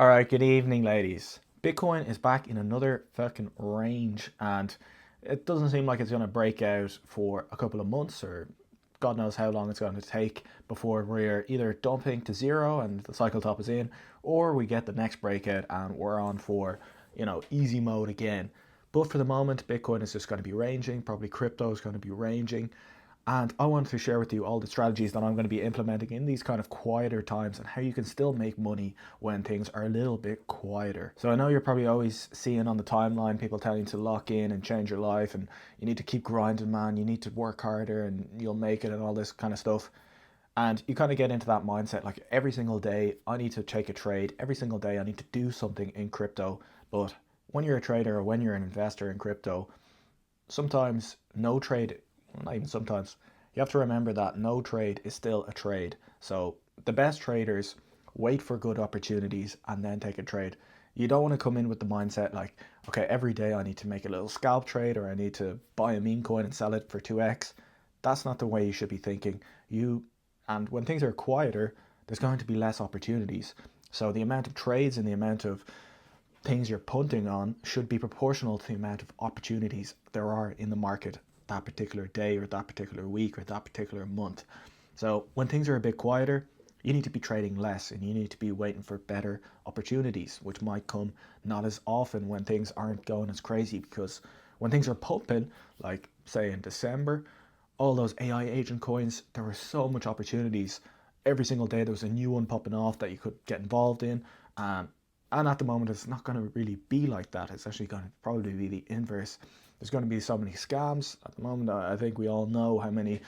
All right, good evening, ladies. Bitcoin is back in another fucking range, and it doesn't seem like it's going to break out for a couple of months, or God knows how long it's going to take before we're either dumping to zero and the cycle top is in, or we get the next breakout and we're on for, easy mode again. But for the moment, Bitcoin is just going to be ranging, probably crypto is going to be ranging. And I wanted to share with you all the strategies that I'm going to be implementing in these kind of quieter times and how you can still make money when things are a little bit quieter. So I know you're probably always seeing on the timeline people telling you to lock in and change your life and you need to keep grinding, man. You need to work harder and you'll make it and all this kind of stuff. And you kind of get into that mindset like every single day I need to take a trade. Every single day I need to do something in crypto. But when you're a trader or when you're an investor in crypto, sometimes no trade, well, not even sometimes, you have to remember that no trade is still a trade. So the best traders wait for good opportunities and then take a trade. You don't want to come in with the mindset like, okay, every day I need to make a little scalp trade or I need to buy a meme coin and sell it for 2x. That's not the way you should be thinking. And when things are quieter, there's going to be less opportunities. So the amount of trades and the amount of things you're punting on should be proportional to the amount of opportunities there are in the market that particular day or that particular week or that particular month. So when things are a bit quieter, you need to be trading less and you need to be waiting for better opportunities, which might come not as often when things aren't going as crazy, because when things are pumping, like say in December, all those AI agent coins, there were so much opportunities. Every single day there was a new one popping off that you could get involved in. And at the moment, it's not going to really be like that. It's actually going to probably be the inverse. There's going to be so many scams. At the moment, I think we all know how many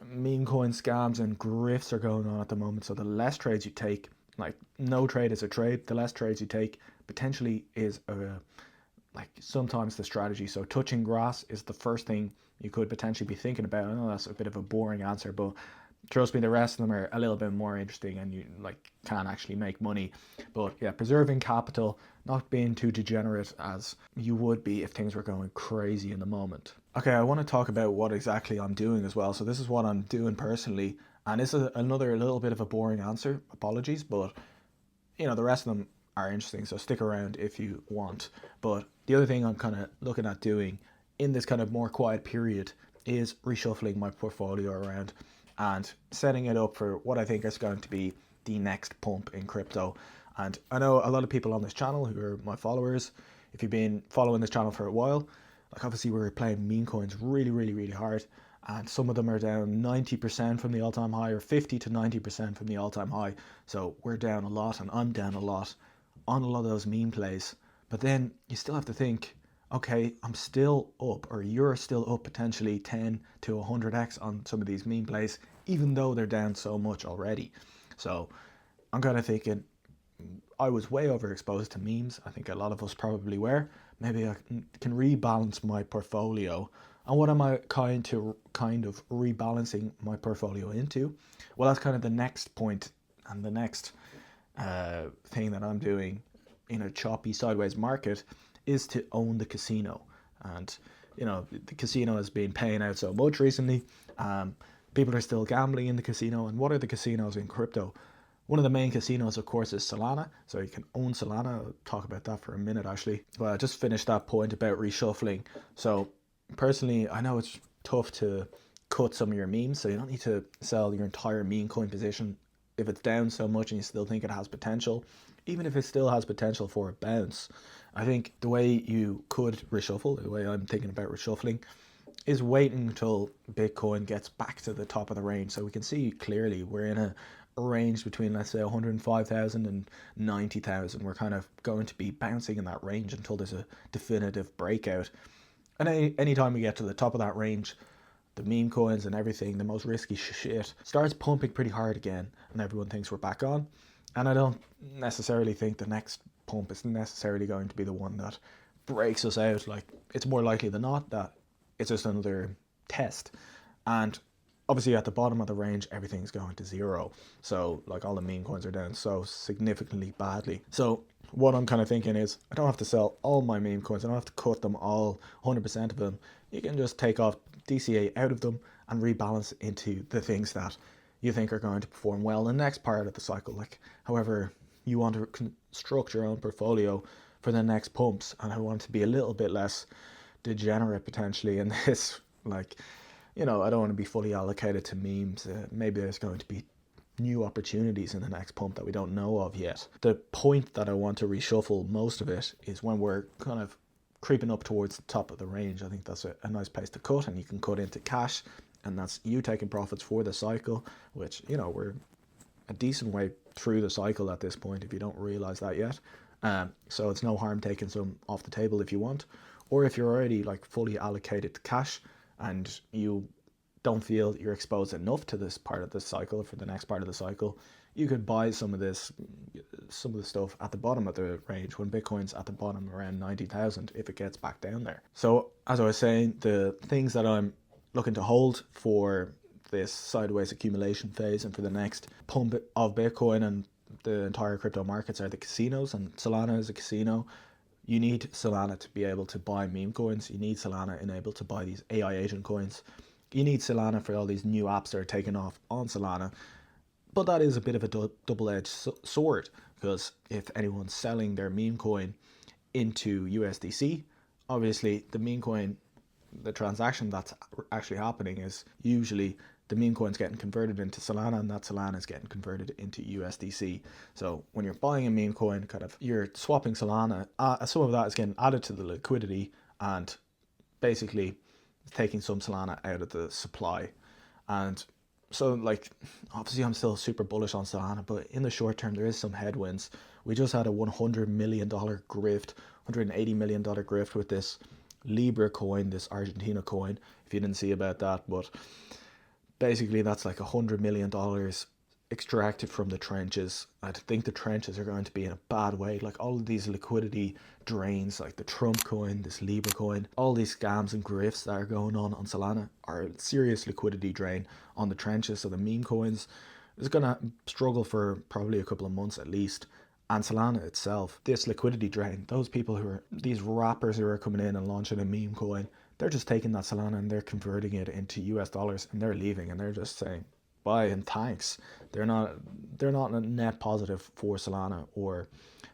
meme coin scams and grifts are going on at the moment. So the less trades you take, like no trade is a trade, the less trades you take potentially is like sometimes the strategy. So touching grass is the first thing you could potentially be thinking about. I know that's a bit of a boring answer, but trust me, the rest of them are a little bit more interesting and you like can actually make money. But yeah, preserving capital, not being too degenerate as you would be if things were going crazy in the moment. Okay, I want to talk about what exactly I'm doing as well. So this is what I'm doing personally, and this is another little bit of a boring answer, apologies, but the rest of them are interesting, so stick around if you want. But the other thing I'm kind of looking at doing in this kind of more quiet period is reshuffling my portfolio around and setting it up for what I think is going to be the next pump in crypto. And I know a lot of people on this channel who are my followers, if you've been following this channel for a while, like obviously we're playing meme coins really, really, really hard. And some of them are down 90% from the all-time high or 50 to 90% from the all-time high. So we're down a lot and I'm down a lot on a lot of those meme plays. But then you still have to think, okay, I'm still up, or you're still up potentially 10 to 100x on some of these meme plays, even though they're down so much already. So I'm kind of thinking, I was way overexposed to memes. I think a lot of us probably were. Maybe I can rebalance my portfolio. And what am I kind of rebalancing my portfolio into? Well, that's kind of the next point and the next thing that I'm doing in a choppy sideways market is to own the casino. And the casino has been paying out so much recently. People are still gambling in the casino. And what are the casinos in crypto? One of the main casinos, of course, is Solana. So you can own Solana. I'll talk about that for a minute, actually. Well, I just finished that point about reshuffling. So personally, I know it's tough to cut some of your memes. So you don't need to sell your entire meme coin position if it's down so much and you still think it has potential. Even if it still has potential for a bounce, I think the way you could reshuffle, the way I'm thinking about reshuffling, is waiting until Bitcoin gets back to the top of the range. So we can see clearly we're in a range between, let's say, 105,000 and 90,000. We're kind of going to be bouncing in that range until there's a definitive breakout. And anytime we get to the top of that range, the meme coins and everything, the most risky shit, starts pumping pretty hard again, and everyone thinks we're back on. And I don't necessarily think the next pump is necessarily going to be the one that breaks us out. Like, it's more likely than not that it's just another test. And obviously at the bottom of the range, everything's going to zero. So like all the meme coins are down so significantly badly. So what I'm kind of thinking is I don't have to sell all my meme coins. I don't have to cut them all, 100% of them. You can just take off DCA out of them and rebalance into the things that you think are going to perform well in the next part of the cycle. Like however, you want to construct your own portfolio for the next pumps, and I want to be a little bit less degenerate potentially in this. Like, I don't want to be fully allocated to memes. Maybe there's going to be new opportunities in the next pump that we don't know of yet. The point that I want to reshuffle most of it is when we're kind of creeping up towards the top of the range. I think that's a nice place to cut, and you can cut into cash, and that's you taking profits for the cycle, which, we're a decent way through the cycle at this point if you don't realize that yet. So it's no harm taking some off the table if you want, or if you're already like fully allocated to cash and you don't feel you're exposed enough to this part of the cycle for the next part of the cycle, you could buy some of the stuff at the bottom of the range when Bitcoin's at the bottom around 90,000 if it gets back down there. So as I was saying, the things that I'm looking to hold for this sideways accumulation phase and for the next pump of Bitcoin and the entire crypto markets are the casinos, and Solana is a casino. You need Solana to be able to buy meme coins. You need Solana enabled to buy these AI agent coins. You need Solana for all these new apps that are taking off on Solana. But that is a bit of a double-edged sword, because if anyone's selling their meme coin into USDC, obviously the meme coin, the transaction that's actually happening is usually the meme coin's getting converted into Solana, and that Solana is getting converted into USDC. So when you're buying a meme coin, kind of you're swapping Solana. Some of that is getting added to the liquidity, and basically taking some Solana out of the supply. And so, like, obviously I'm still super bullish on Solana, but in the short term there is some headwinds. We just had a $100 million grift, $180 million grift with this Libra coin, this Argentina coin, if you didn't see about that. But basically that's like $100 million extracted from the trenches. I think the trenches are going to be in a bad way. Like, all of these liquidity drains, like the Trump coin, this Libra coin, all these scams and grifts that are going on Solana are a serious liquidity drain on the trenches. So the meme coins is going to struggle for probably a couple of months at least. And Solana itself, this liquidity drain, those people who are, these rappers who are coming in and launching a meme coin, they're just taking that Solana and they're converting it into US dollars, and they're leaving, and they're just saying bye and thanks. They're not a net positive for Solana.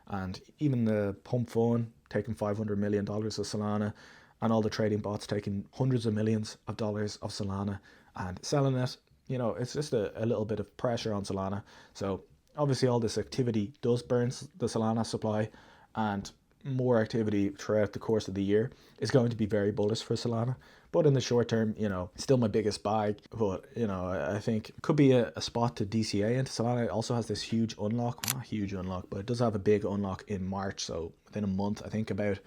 And even the pump fund taking $500 million of Solana, and all the trading bots taking hundreds of millions of dollars of Solana and selling it. It's just a little bit of pressure on Solana. So obviously all this activity does burn the Solana supply, and more activity throughout the course of the year is going to be very bullish for Solana. But in the short term, still my biggest bag. But, I think it could be a spot to DCA into Solana. It also has this huge unlock. Not a huge unlock, but it does have a big unlock in March. So within a month, I think about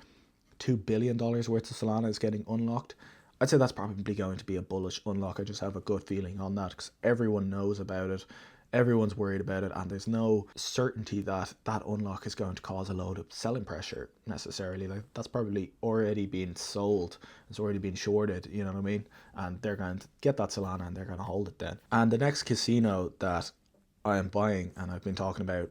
$2 billion worth of Solana is getting unlocked. I'd say that's probably going to be a bullish unlock. I just have a good feeling on that because everyone knows about it. Everyone's worried about it, and there's no certainty that that unlock is going to cause a load of selling pressure necessarily. Like, that's probably already been sold. It's already been shorted, you know what I mean? And they're going to get that Solana and they're going to hold it then. And the next casino that I am buying, and I've been talking about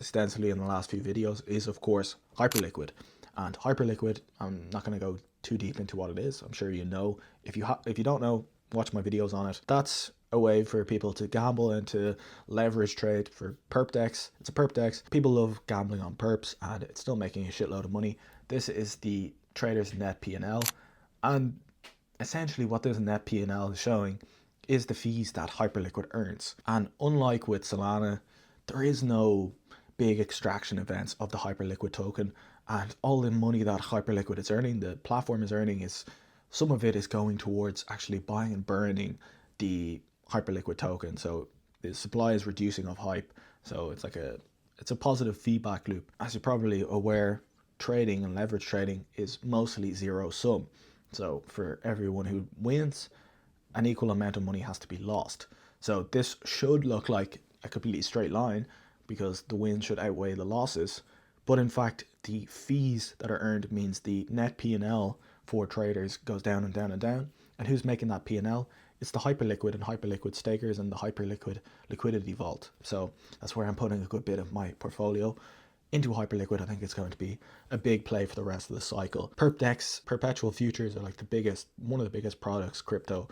extensively in the last few videos, is of course Hyperliquid. And Hyperliquid, I'm not going to go too deep into what it is. I'm sure you know. If you don't know, watch my videos on it. That's a way for people to gamble and to leverage trade for perp decks. It's a perp dex. People love gambling on perps, and it's still making a shitload of money. This is the trader's net P&L, and essentially what this net P&L is showing is the fees that Hyperliquid earns. And unlike with Solana, there is no big extraction events of the Hyperliquid token, and all the money that Hyperliquid is earning, the platform is earning, is some of it is going towards actually buying and burning the Hyperliquid token. So the supply is reducing of hype. So it's a positive feedback loop. As you're probably aware, trading and leverage trading is mostly zero sum. So for everyone who wins, an equal amount of money has to be lost. So this should look like a completely straight line because the wins should outweigh the losses. But in fact, the fees that are earned means the net P&L for traders goes down and down and down. And who's making that P&L? It's the Hyperliquid and Hyperliquid stakers and the Hyperliquid liquidity vault. So that's where I'm putting a good bit of my portfolio into Hyperliquid. I think it's going to be a big play for the rest of the cycle. Perp decks, perpetual futures are like one of the biggest products crypto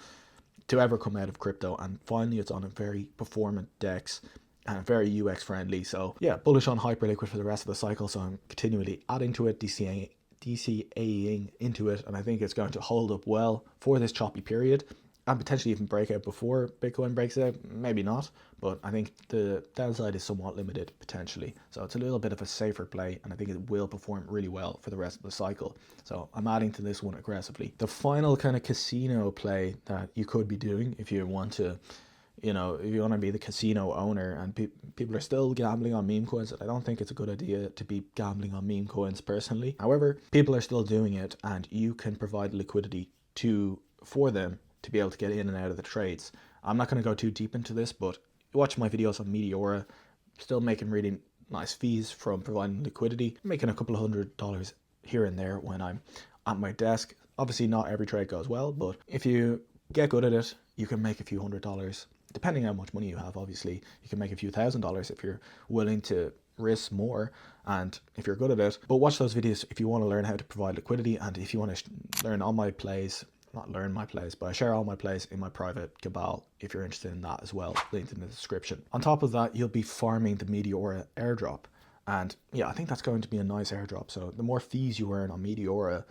to ever come out of crypto. And finally, it's on a very performant dex. and very UX friendly. So yeah, bullish on Hyperliquid for the rest of the cycle. So I'm continually adding to it, DCAing into it, and I think it's going to hold up well for this choppy period and potentially even break out before Bitcoin breaks out. Maybe not, but I think the downside is somewhat limited potentially. So it's a little bit of a safer play, and I think it will perform really well for the rest of the cycle. So I'm adding to this one aggressively. The final kind of casino play that you could be doing if you want to, if you want to be the casino owner, and people are still gambling on meme coins, I don't think it's a good idea to be gambling on meme coins personally. However, people are still doing it, and you can provide liquidity for them to be able to get in and out of the trades. I'm not going to go too deep into this, but watch my videos on Meteora. Still making really nice fees from providing liquidity, making a couple of $100 here and there when I'm at my desk. Obviously, not every trade goes well, but if you get good at it, you can make a few $100s. Depending on how much money you have, obviously, you can make a few $1,000s if you're willing to risk more and if you're good at it. But watch those videos if you want to learn how to provide liquidity, and if you want to learn all my plays, not learn my plays, but I share all my plays in my private cabal if you're interested in that as well, linked in the description. On top of that, you'll be farming the Meteora airdrop, and yeah, I think that's going to be a nice airdrop. So the more fees you earn on Meteora,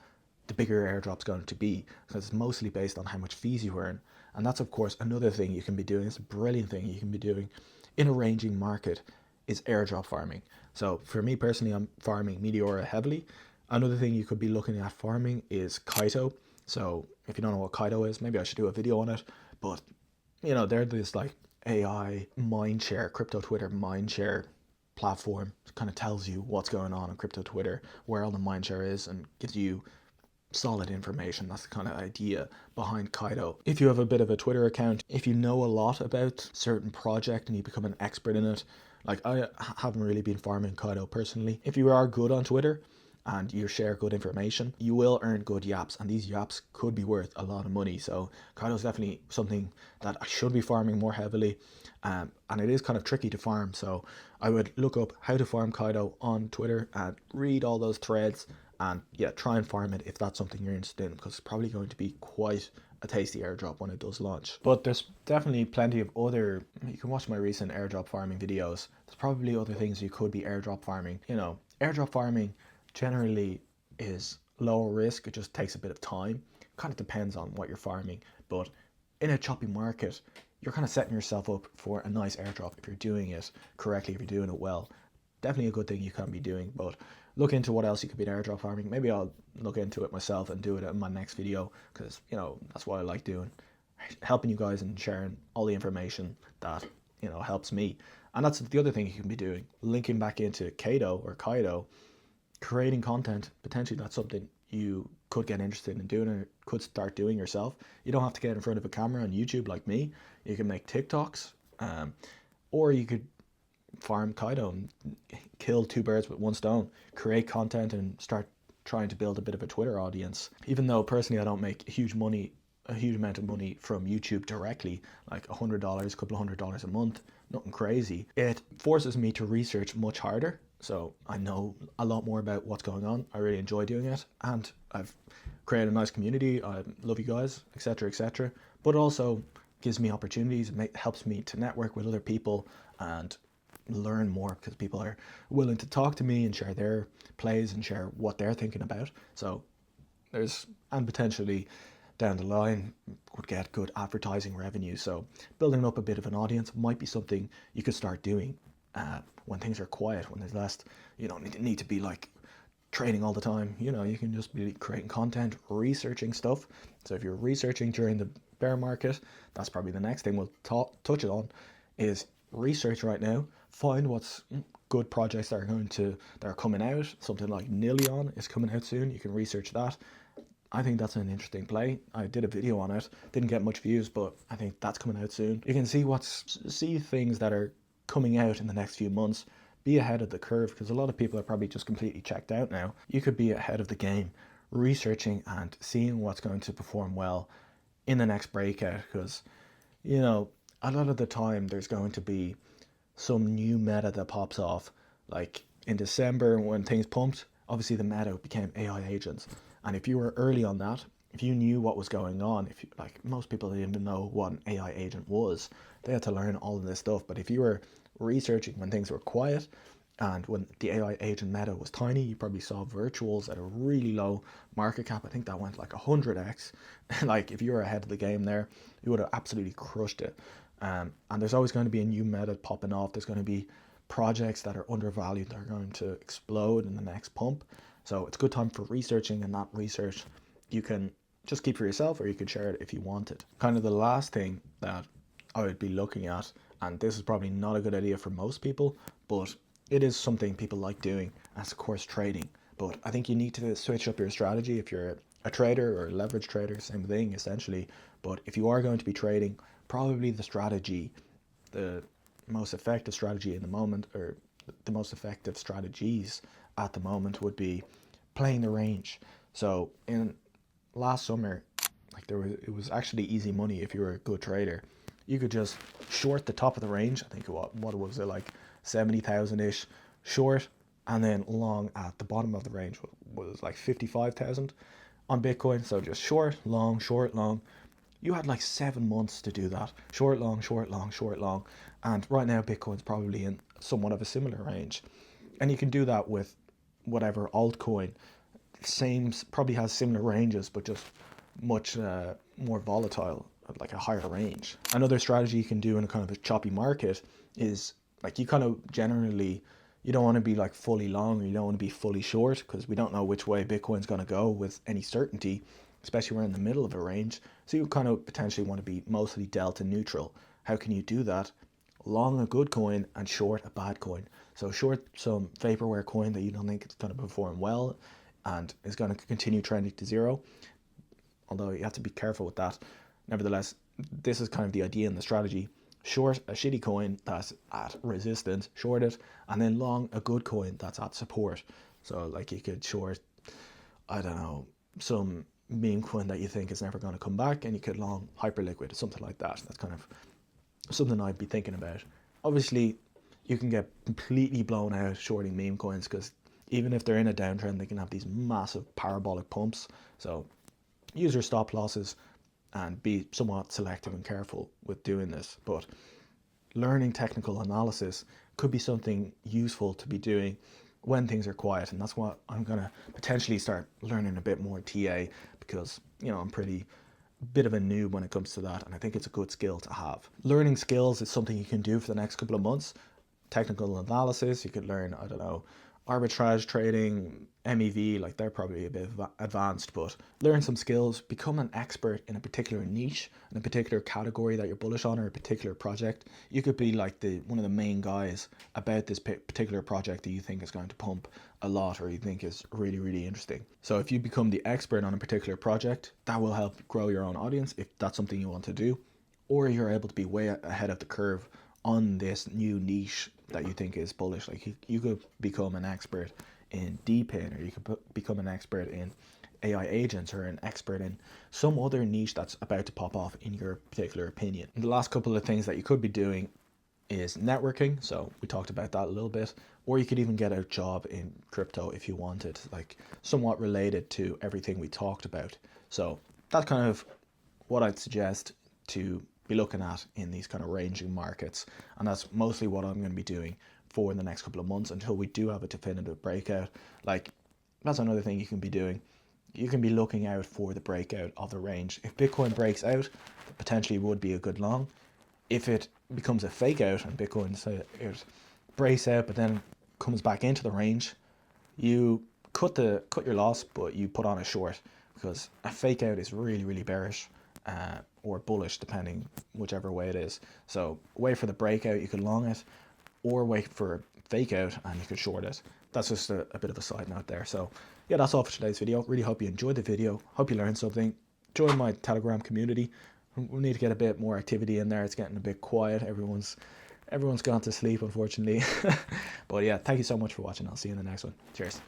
the bigger airdrop's going to be, because it's mostly based on how much fees you earn. And that's of course another thing you can be doing. It's a brilliant thing you can be doing in a ranging market, is airdrop farming. So for me personally, I'm farming Meteora heavily. Another thing you could be looking at farming is Kaito. So if you don't know what Kaito is, maybe I should do a video on it. But they're this like AI mindshare, crypto Twitter mindshare platform. It kind of tells you what's going on crypto Twitter, where all the mindshare is, and gives you solid information. That's the kind of idea behind Kaito. If you have a bit of a Twitter account, if you know a lot about certain project and you become an expert in it, like I haven't really been farming Kaito personally. If you are good on Twitter and you share good information, you will earn good yaps, and these yaps could be worth a lot of money. So Kaito is definitely something that I should be farming more heavily, and it is kind of tricky to farm. So I would look up how to farm Kaito on Twitter and read all those threads, and yeah, try and farm it if that's something you're interested in, because it's probably going to be quite a tasty airdrop when it does launch. But there's definitely plenty of other, you can watch my recent airdrop farming videos. There's probably other things you could be airdrop farming. Airdrop farming generally is lower risk. It just takes a bit of time. Kind of depends on what you're farming, but in a choppy market, you're kind of setting yourself up for a nice airdrop if you're doing it correctly, if you're doing it well. Definitely a good thing you can be doing. But look into what else you could be airdrop farming. Maybe I'll look into it myself and do it in my next video, because that's what I like doing, helping you guys and sharing all the information that helps me. And that's the other thing you can be doing, linking back into Kaito, creating content. Potentially that's something you could get interested in doing, or could start doing yourself. You don't have to get in front of a camera on YouTube like me. You can make TikToks, or you could farm Kaito and kill two birds with one stone, create content and start trying to build a bit of a Twitter audience. Even though personally I don't make a huge amount of money from YouTube directly, like $100, a couple of $100 a month, nothing crazy. It forces me to research much harder, so I know a lot more about what's going on. I really enjoy doing it, and I've created a nice community. I love you guys, etc. But it also gives me opportunities. It helps me to network with other people and learn more, because people are willing to talk to me and share their plays and share what they're thinking about. So and potentially down the line would get good advertising revenue. So building up a bit of an audience might be something you could start doing when things are quiet, when there's less. You don't need to be like trading all the time. You can just be creating content, researching stuff. So if you're researching during the bear market, that's probably the next thing we'll touch it on, is research right now. Find what's good projects that are coming out. Something like Nilion is coming out soon. You can research that. I think that's an interesting play. I did a video on it. Didn't get much views, but I think that's coming out soon. You can see things that are coming out in the next few months. Be ahead of the curve, because a lot of people are probably just completely checked out now. You could be ahead of the game, researching and seeing what's going to perform well in the next breakout, because a lot of the time there's going to be some new meta that pops off. Like in December when things pumped, obviously the meta became AI agents. And if you were early on that, if you knew what was going on, like most people didn't even know what an AI agent was, they had to learn all of this stuff. But if you were researching when things were quiet. And when the AI agent meta was tiny, you probably saw virtuals at a really low market cap. I think that went like 100x. Like if you were ahead of the game there, you would have absolutely crushed it. And there's always going to be a new meta popping off. There's going to be projects that are undervalued that are going to explode in the next pump. So it's a good time for researching, and that research you can just keep for yourself, or you can share it if you want it. Kind of the last thing that I would be looking at, and this is probably not a good idea for most people, but it is something people like doing, as of course trading. But I think you need to switch up your strategy if you're a trader or a leverage trader, same thing essentially. But if you are going to be trading, probably the strategy, the most effective strategy in the moment, or the most effective strategies at the moment, would be playing the range. So in last summer, like it was actually easy money if you were a good trader. You could just short the top of the range. I think what was it, like 70,000 ish short, and then long at the bottom of the range was like 55,000 on Bitcoin. So just short, long, short, long. You had like 7 months to do that. Short, long, short, long, short, long. And right now Bitcoin's probably in somewhat of a similar range. And you can do that with whatever altcoin. Probably has similar ranges, but just much more volatile, like a higher range. Another strategy you can do in a kind of a choppy market is, like, you kind of generally, you don't want to be like fully long, or you don't want to be fully short, because we don't know which way Bitcoin's going to go with any certainty, especially when we're in the middle of a range. So you kind of potentially want to be mostly delta neutral. How can you do that? Long a good coin and short a bad coin. So short some vaporware coin that you don't think it's going to perform well and is going to continue trending to zero, although you have to be careful with that. Nevertheless, this is kind of the idea and the strategy. Short a shitty coin that's at resistance, short it, and then long a good coin that's at support. So like you could short, I don't know, some meme coin that you think is never going to come back, and you could long Hyperliquid, something like that. That's kind of something I'd be thinking about. Obviously, you can get completely blown out shorting meme coins, because even if they're in a downtrend, they can have these massive parabolic pumps. So use your stop losses and be somewhat selective and careful with doing this. But learning technical analysis could be something useful to be doing when things are quiet, and that's what I'm going to potentially start learning a bit more TA, because I'm pretty bit of a noob when it comes to that, and I think it's a good skill to have. Learning skills is something you can do for the next couple of months. Technical analysis, you could learn, I don't know, arbitrage trading, MEV, like they're probably a bit advanced, but learn some skills, become an expert in a particular niche, in a particular category that you're bullish on, or a particular project. You could be like one of the main guys about this particular project that you think is going to pump a lot, or you think is really, really interesting. So if you become the expert on a particular project, that will help grow your own audience if that's something you want to do, or you're able to be way ahead of the curve on this new niche that you think is bullish. Like you could become an expert in DPIN, or you could become an expert in AI agents, or an expert in some other niche that's about to pop off in your particular opinion. And the last couple of things that you could be doing is networking. So we talked about that a little bit, or you could even get a job in crypto if you wanted, like somewhat related to everything we talked about. So that's kind of what I'd suggest to be looking at in these kind of ranging markets, and that's mostly what I'm going to be doing for the next couple of months until we do have a definitive breakout. Like, that's another thing you can be doing. You can be looking out for the breakout of the range. If Bitcoin breaks out, potentially would be a good long. If it becomes a fake out and Bitcoin, say it breaks out but then comes back into the range, you cut your loss, but you put on a short, because a fake out is really, really bearish, or bullish, depending whichever way it is. So wait for the breakout, you could long it, or wait for a fake out and you could short it. That's just a bit of a side note there. So yeah, that's all for today's video. Really hope you enjoyed the video. Hope you learned something. Join my Telegram community. We need to get a bit more activity in there. It's getting a bit quiet. Everyone's gone to sleep, unfortunately. But yeah, thank you so much for watching. I'll see you in the next one. Cheers.